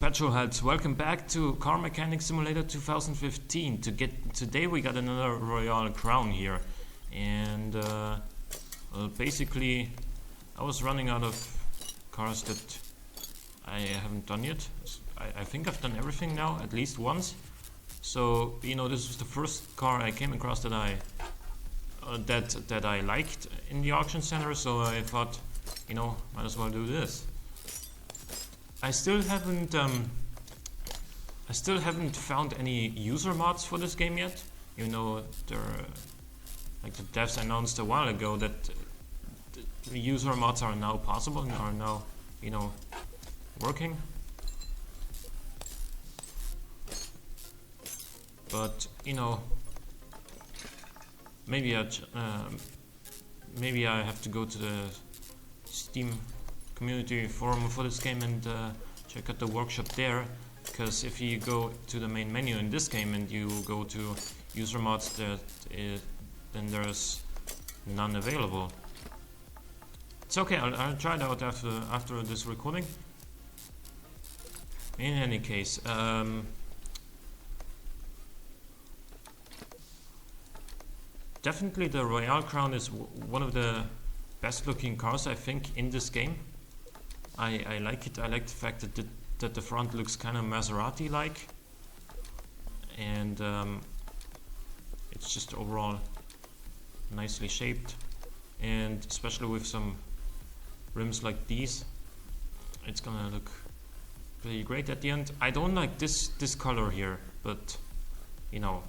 Petrolheads, welcome back to Car Mechanic Simulator 2015. Today we got another Royale Crown here, and basically I was running out of cars that I haven't done yet. I think I've done everything now, at least once. So this was the first car I came across that I liked in the auction center. So I thought, might as well do this. I still haven't found any user mods for this game yet. The devs announced a while ago that the user mods are now possible and are now, working. But maybe I have to go to the Steam community forum for this game and check out the workshop there, because if you go to the main menu in this game and you go to user mods, then there's none available. It's okay, I'll try it out after this recording. In any case, definitely the Royale Crown is one of the best looking cars I think in this game. I like it. I like the fact that the front looks kind of Maserati-like, and it's just overall nicely shaped, and especially with some rims like these, it's gonna look pretty great at the end. I don't like this color here, but we're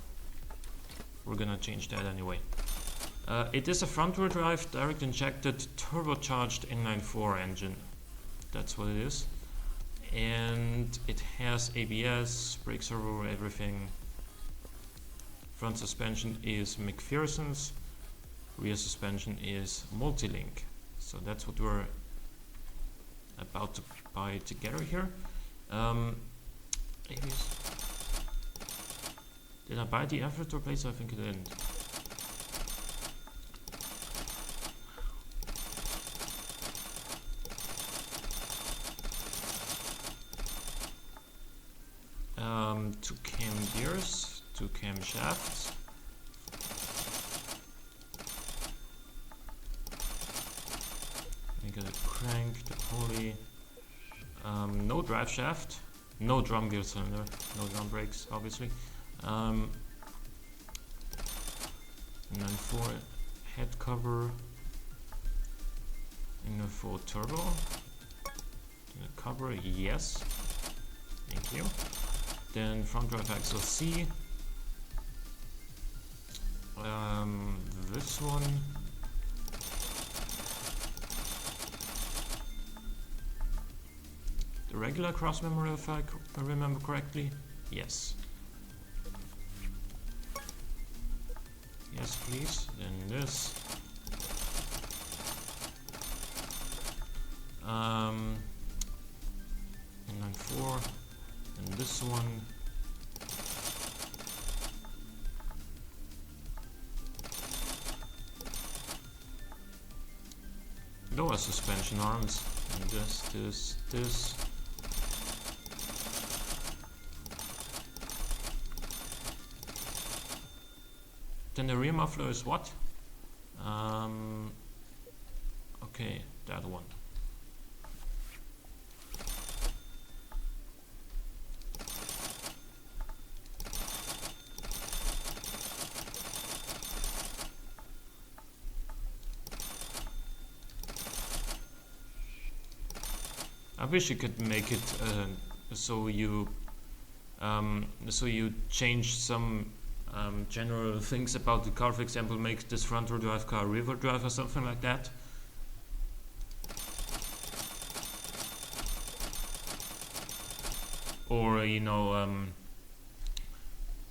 gonna change that anyway. It is a front-wheel drive, direct injected, turbocharged inline-4 engine. That's what it is. And it has ABS, brake servo, everything. Front suspension is McPherson's. Rear suspension is Multilink. So that's what we're about to buy together here. Did I buy the effort replacer? I think I didn't. Two cam gears, two cam shafts. We got a crank, the pulley, no drive shaft, no drum gear cylinder, no drum brakes, obviously. And then for head cover, and then for turbo, cover, yes, thank you. Then front drive axle C, this one, the regular cross member if I remember correctly, yes. Yes please, then this, and then 4, and this one, lower suspension arms, and this. Then the rear muffler is what? Okay, that one. I wish you could make it so you change some general things about the car. For example, make this front-wheel drive car rear-wheel drive or something like that. Or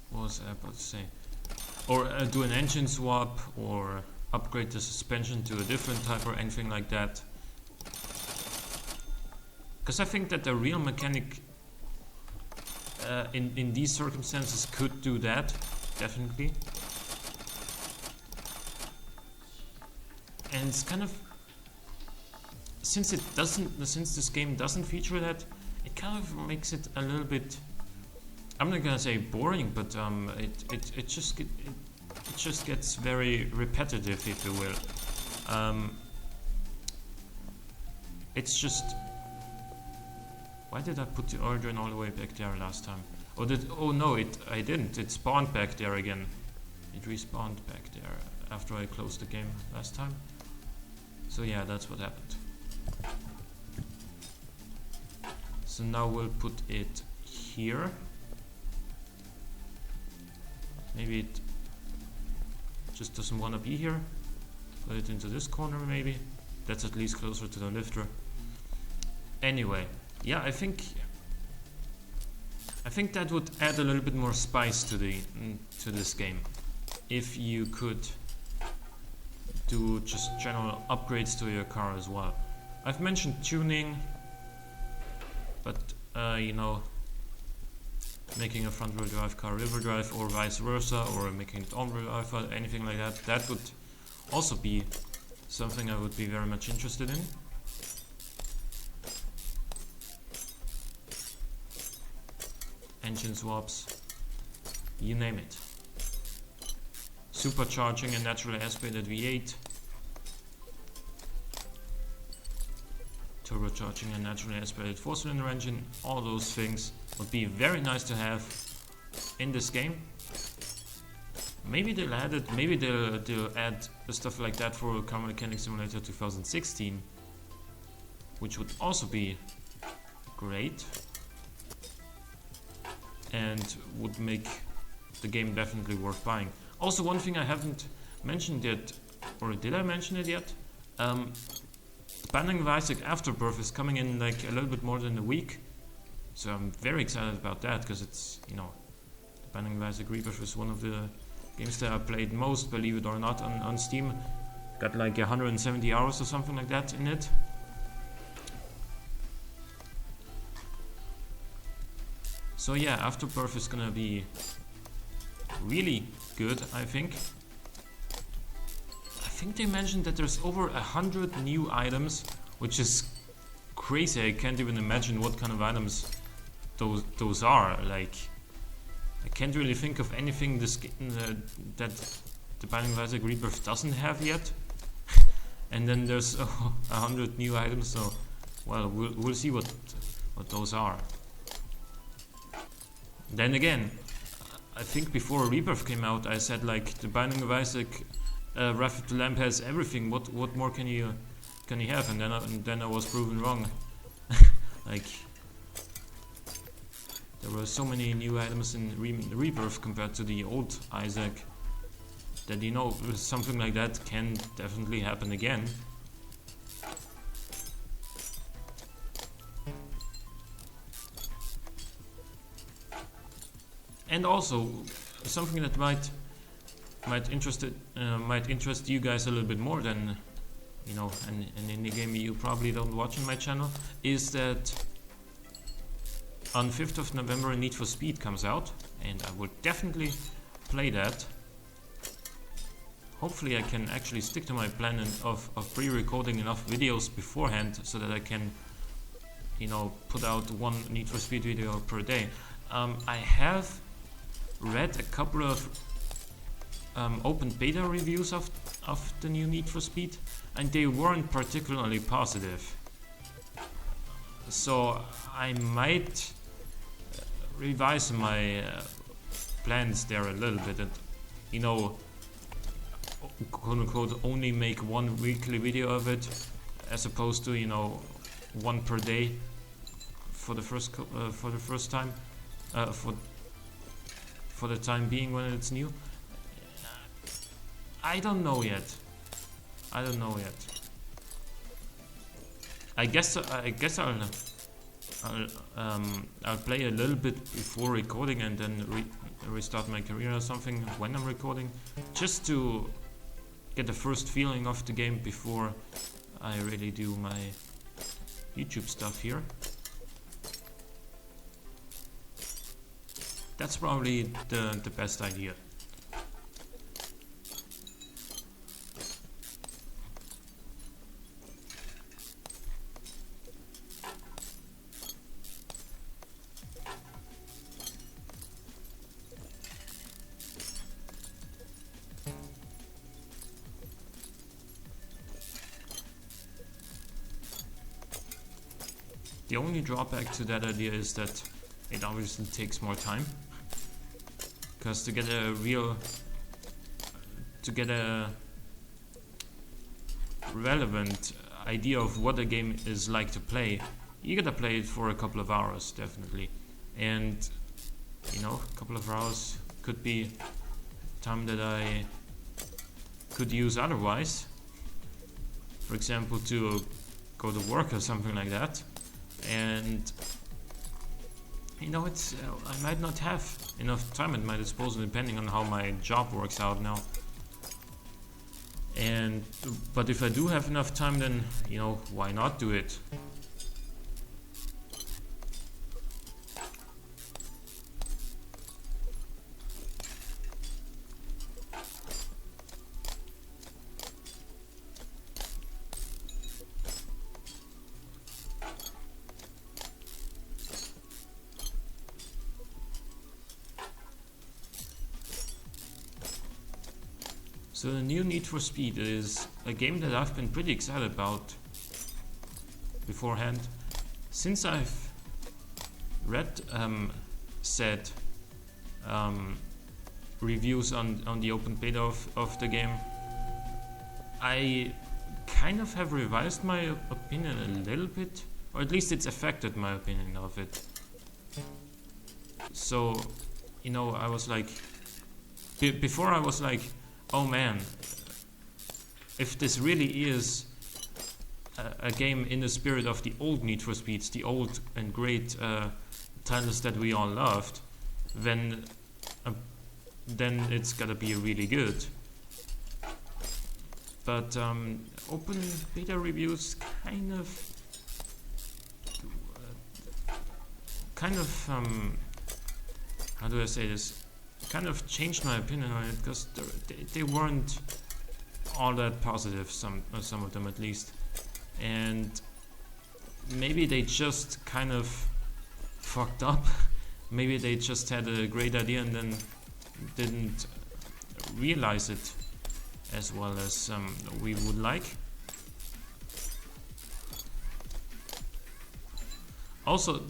what was I about to say? Or do an engine swap, or upgrade the suspension to a different type or anything like that. Because I think that the real mechanic in these circumstances could do that, definitely. And it's kind of, since this game doesn't feature that, it kind of makes it a little bit, I'm not gonna say boring, but it just gets very repetitive, if you will. It's just, why did I put the oil drain all the way back there last time? Oh no, I didn't. It spawned back there again. It respawned back there after I closed the game last time. So yeah, that's what happened. So now we'll put it here. Maybe it just doesn't want to be here. Put it into this corner maybe. That's at least closer to the lifter. Anyway, yeah, I think that would add a little bit more spice to this game if you could do just general upgrades to your car as well. I've mentioned tuning, but you know, making a front wheel drive car river drive or vice versa, or making it all wheel drive or anything like that, that would also be something I would be very much interested in. Engine swaps, you name it. Supercharging a naturally aspirated V8. Turbocharging a naturally aspirated 4-cylinder engine. All those things would be very nice to have in this game. Maybe they'll add it. Maybe they'll add stuff like that for Car Mechanic Simulator 2016, which would also be great and would make the game definitely worth buying. Also, one thing I haven't mentioned yet, or did I mention it yet? Binding of Isaac Afterbirth is coming in like a little bit more than a week, so I'm very excited about that, because it's, you know, Binding of Isaac Rebirth is one of the games that I played most, believe it or not, on Steam. Got like 170 hours or something like that in it. So yeah, Afterbirth is gonna be really good, I think. I think they mentioned that there's over 100 new items, which is crazy. I can't even imagine what kind of items those are. Like, I can't really think of anything that the Binding of Isaac Rebirth doesn't have yet. And then there's 100 new items, so well, we'll see what those are. Then again, I think before Rebirth came out, I said like the Binding of Isaac Wrath of the Lamb has everything. What more can you have? And then I was proven wrong. Like, there were so many new items in Rebirth compared to the old Isaac that, you know, something like that can definitely happen again. And also something that might interest you guys a little bit more than, you know, an indie game you probably don't watch on my channel, is that on 5th of November Need for Speed comes out, and I will definitely play that. Hopefully I can actually stick to my plan of pre-recording enough videos beforehand so that I can, you know, put out one Need for Speed video per day. I have read a couple of open beta reviews of the new Need for Speed, and they weren't particularly positive. So I might revise my plans there a little bit, and, you know, quote unquote only make one weekly video of it, as opposed to, you know, one per day for the first time, for the time being when it's new. I don't know yet. I guess I'll play a little bit before recording and then restart my career or something when I'm recording, just to get the first feeling of the game before I really do my YouTube stuff here. That's probably the best idea. The only drawback to that idea is that it obviously takes more time, because to get a relevant idea of what a game is like to play, you gotta play it for a couple of hours, definitely. And you know, a couple of hours could be time that I could use otherwise, for example to go to work or something like that. And you know, it's I might not have enough time at my disposal depending on how my job works out now. But if I do have enough time, then you know, why not do it? So the new Need for Speed is a game that I've been pretty excited about beforehand. Since I've read said reviews on the open beta of the game, I kind of have revised my opinion a little bit, or at least it's affected my opinion of it. So, you know, I was like, before I was like, oh man, if this really is a game in the spirit of the old Need for Speeds, the old and great titles that we all loved, then it's gotta be really good. But open beta reviews kind of how do I say this? Kind of changed my opinion on it, because they weren't all that positive, some of them at least, and maybe they just kind of fucked up. Maybe they just had a great idea and then didn't realize it as well as we would like. Also,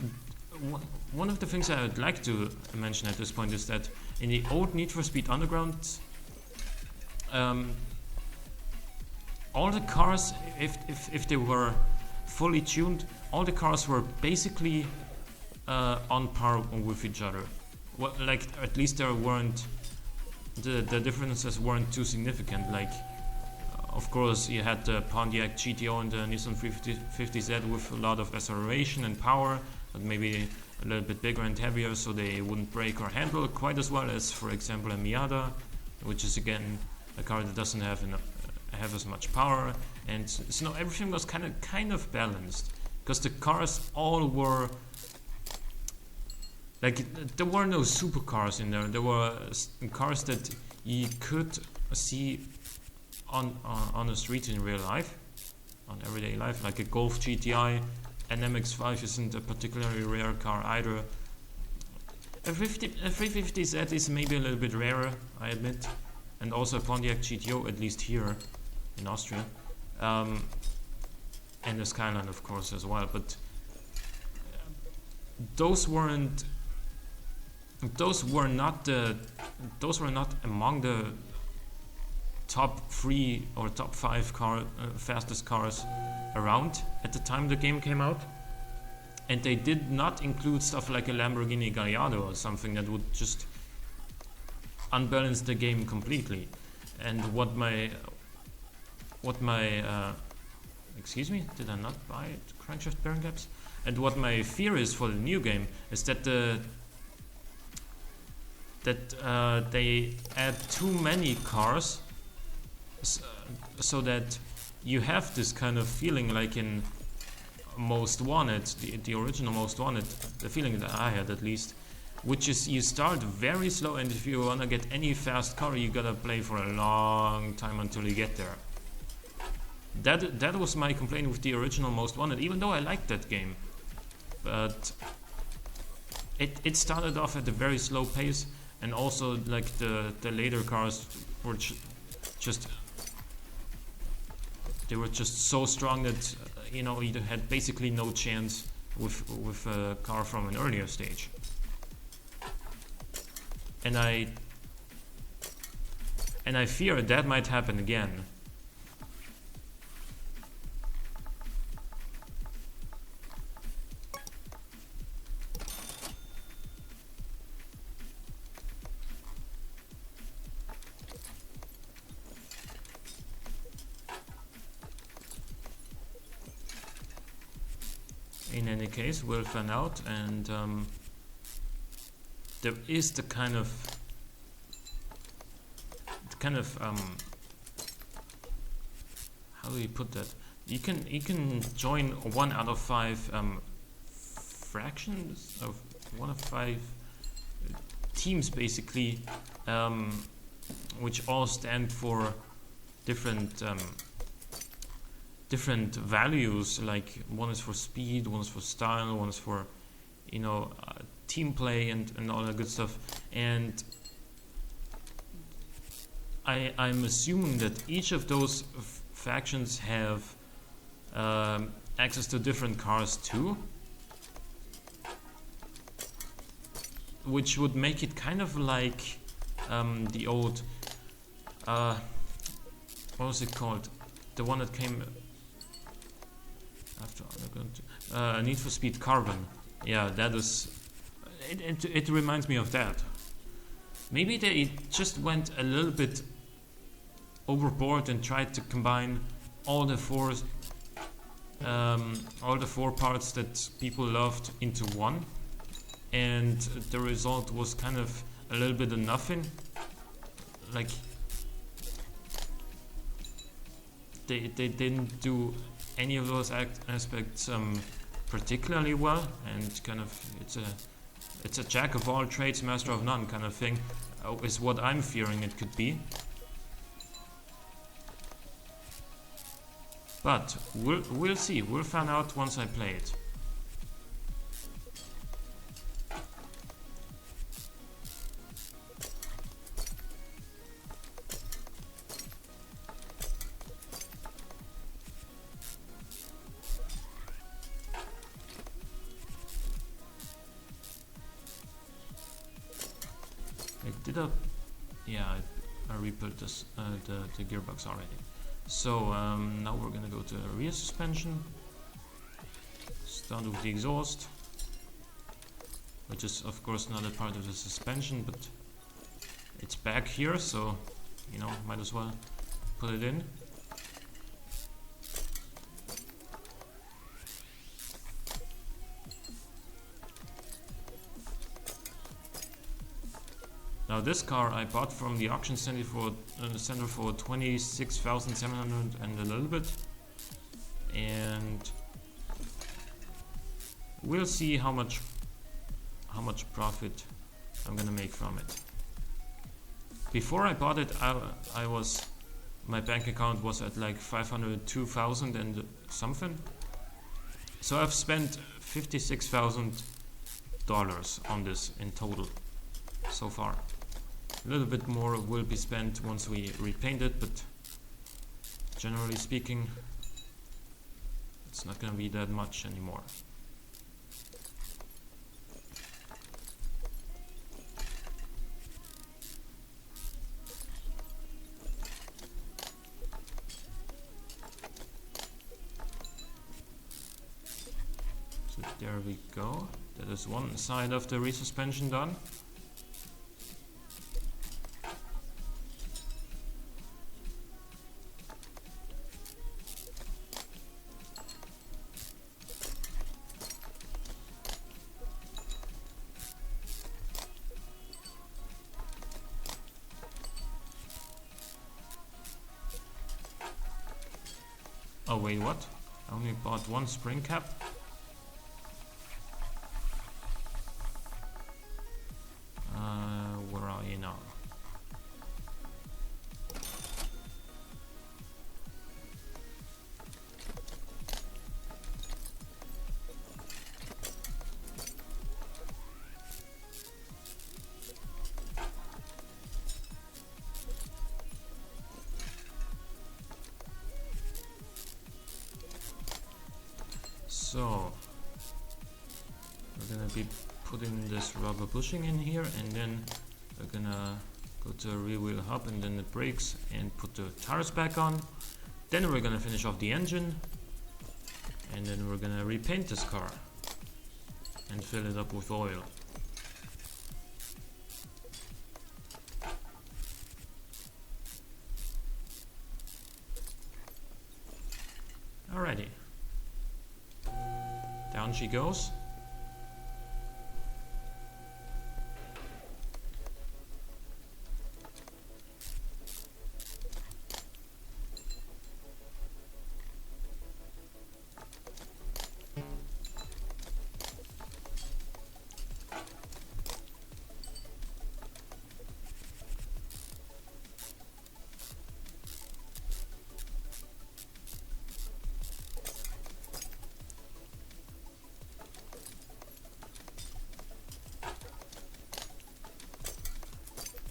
one of the things I would like to mention at this point is that in the old Need for Speed Underground, all the cars, if they were fully tuned, all the cars were basically on par with each other. Well, like, at least there weren't the differences weren't too significant. Like, of course, you had the Pontiac GTO and the Nissan 350Z with a lot of acceleration and power, but maybe a little bit bigger and heavier, so they wouldn't brake or handle quite as well as, for example, a Miata, which is again a car that doesn't have as much power. And so no, everything was kind of balanced, because the cars all were like, there were no supercars in there. There were cars that you could see on the street in real life, on everyday life, like a Golf GTI. An MX-5 isn't a particularly rare car either. A 350Z is maybe a little bit rarer, I admit, and also a Pontiac GTO, at least here in Austria, and the Skyline, of course, as well. But those were not among the top 3 or top 5 fastest cars around at the time the game came out, and they did not include stuff like a Lamborghini Gallardo or something that would just unbalance the game completely. And what my excuse me, did I not buy it? Crankshaft bearing caps? And what my fear is for the new game is that they add too many cars, so that you have this kind of feeling like in Most Wanted, the original Most Wanted, the feeling that I had at least, which is you start very slow, and if you wanna get any fast car, you gotta play for a long time until you get there. That was my complaint with the original Most Wanted, even though I liked that game. But it started off at a very slow pace, and also like the later cars were just they were just so strong that you know, you had basically no chance with a car from an earlier stage. And I fear that might happen again. In any case, we'll find out, and there is the kind of how do you put that? You can join 1 out of 5 fractions of 1 of 5 teams, basically, which all stand for different different values. Like one is for speed, one is for style, one is for, you know, team play and all that good stuff. And I'm assuming that each of those factions have access to different cars too, which would make it kind of like the old what was it called, the one that came after Need for Speed Carbon. Yeah, that is it reminds me of that. Maybe they just went a little bit overboard and tried to combine all the four parts that people loved into one, and the result was kind of a little bit of nothing. Like they didn't do any of those aspects particularly well, and kind of it's a jack of all trades, master of none kind of thing, is what I'm fearing it could be. But we'll see. We'll find out once I play it. I rebuilt this the gearbox already. So now we're gonna go to rear suspension. Start with the exhaust, which is of course not a part of the suspension, but it's back here, so you know, might as well put it in. Now this car I bought from the auction center for 26,700 and a little bit, and we'll see how much profit I'm gonna make from it. Before I bought it, my bank account was at like 502,000 and something, so I've spent $56,000 on this in total so far. A little bit more will be spent once we repaint it, but generally speaking, it's not going to be that much anymore. So there we go. That is one side of the resuspension done. Oh wait, what? I only bought one spring cap? Where are you now? So we're gonna be putting this rubber bushing in here, and then we're gonna go to a rear wheel hub and then the brakes and put the tires back on. Then we're gonna finish off the engine, and then we're gonna repaint this car and fill it up with oil. Alrighty, down she goes.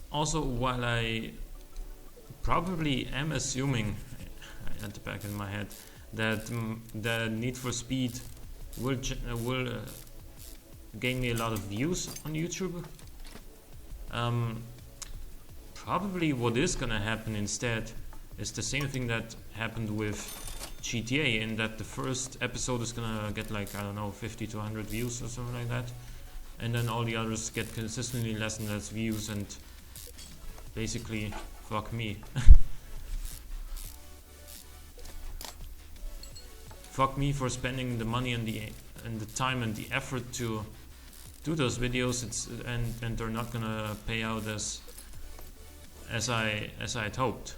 Also, while I probably am assuming at the back of my head that the Need for Speed will gain me a lot of views on YouTube, probably what is gonna happen instead is the same thing that happened with GTA, in that the first episode is gonna get like, I don't know, 50 to 100 views or something like that, and then all the others get consistently less and less views, and basically fuck me. Fuck me for spending the money and the time and the effort to do those videos. And they're not gonna pay out as I had hoped.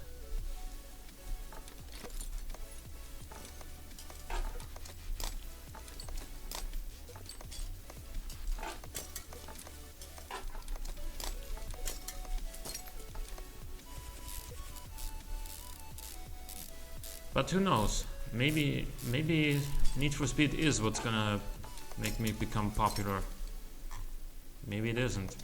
But who knows? Maybe Need for Speed is what's gonna make me become popular. Maybe it isn't.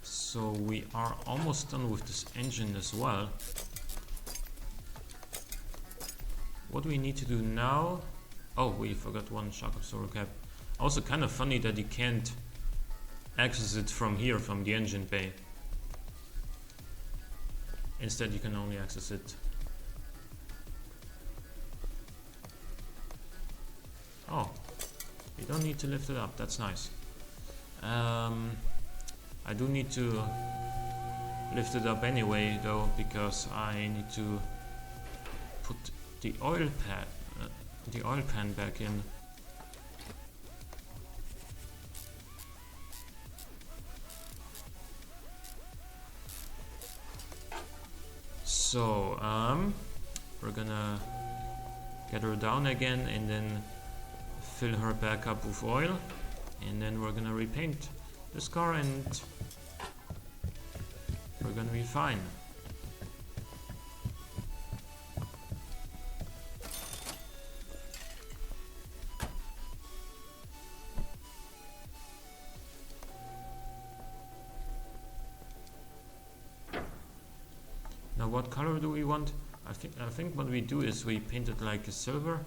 So we are almost done with this engine as well. What we need to do now... Oh, we forgot one shock absorber cap. Also kind of funny that you can't access it from here, from the engine bay. Instead you can only access it... Oh, you don't need to lift it up, that's nice. I do need to lift it up anyway though, because I need to put the oil pan back in. So we're gonna get her down again and then fill her back up with oil, and then we're gonna repaint this car and we're gonna be fine. Now what color do we want? I think what we do is we paint it like a silver.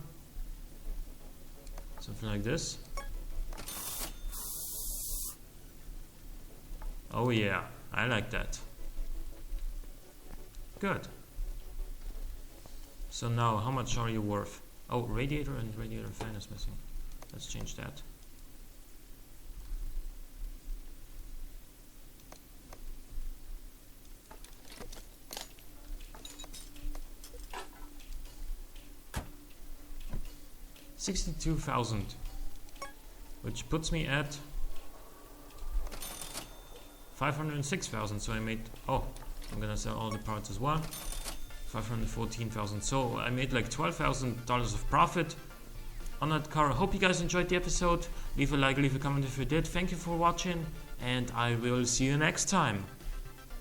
Something like this. Oh yeah, I like that. Good. So now, how much are you worth? Oh, radiator and radiator fan is missing. Let's change that. $62,000, which puts me at 506,000. So I made, oh, I'm gonna sell all the parts as well. 514,000. So I made like $12,000 of profit on that car. I hope you guys enjoyed the episode. Leave a like, leave a comment if you did. Thank you for watching, and I will see you next time.